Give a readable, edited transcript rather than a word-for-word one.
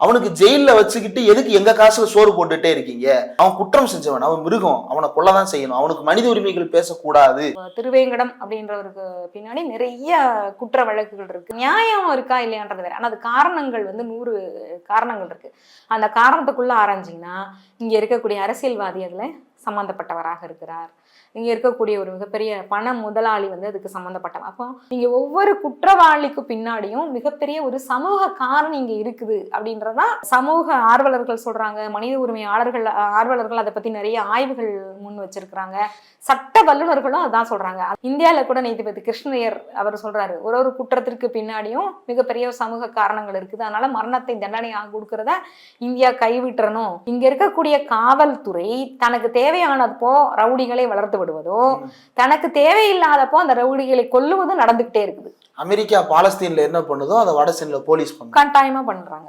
அவனுக்கு ஜெயில வச்சுக்கிட்டு எதுக்கு எங்க காசுல சோறு போட்டுட்டே இருக்கீங்க? அவன் குற்றம் செஞ்சவன், அவன் மிருகம், அவனை கொல்லதான் செய்யணும். அவனுக்கு மனித உரிமைகள் பேசக்கூடாது. திருவேங்கடம் அப்படின்றவருக்கு பின்னாடி நிறைய குற்ற வழக்குகள் இருக்கு. நியாயம் இருக்கா இல்லையான்றது வேற. ஆனா அது காரணங்கள் 100 காரணங்கள் இருக்கு. அந்த காரணத்துக்குள்ள ஆராய்ஞ்சிங்கன்னா இங்க இருக்கக்கூடிய அரசியல்வாதி அதுல சம்பந்தப்பட்டவராக இருக்கிறார். இங்க இருக்கக்கூடிய ஒரு மிகப்பெரிய பண முதலாளி அதுக்கு சம்பந்தப்பட்டவன். அப்போ நீங்க ஒவ்வொரு குற்றவாளிக்கு பின்னாடியும் மிகப்பெரிய ஒரு சமூக காரணம் இங்க இருக்குது அப்படின்றதா சமூக ஆர்வலர்கள் சொல்றாங்க. மனித உரிமை ஆர்வலர்கள் அதை பத்தி நிறைய ஆய்வுகள் முன் வச்சிருக்கிறாங்க. சட்ட வல்லுநர்களும் அதான் சொல்றாங்க. இந்தியாவில கூட நீதிபதி கிருஷ்ணய்யர் அவர் சொல்றாரு, ஒரு குற்றத்திற்கு பின்னாடியும் மிகப்பெரிய சமூக காரணங்கள் இருக்குது. அதனால மரணத்தை தண்டனையாக கொடுக்கறத இந்தியா கைவிட்டுறணும். இங்க இருக்கக்கூடிய காவல்துறை தனக்கு தேவையானப்போ ரவுடிகளை வளர்த்து விடுவதோ, தனக்கு தேவையில்லாதப்போ அந்த ரவுடிகளை கொல்லுவதும் நடந்துகிட்டே இருக்குது. அமெரிக்கா பாலஸ்தீன்ல என்ன பண்ணுதோ அதை வடசீன்ல போலீஸ் கட்டாயமா பண்றாங்க.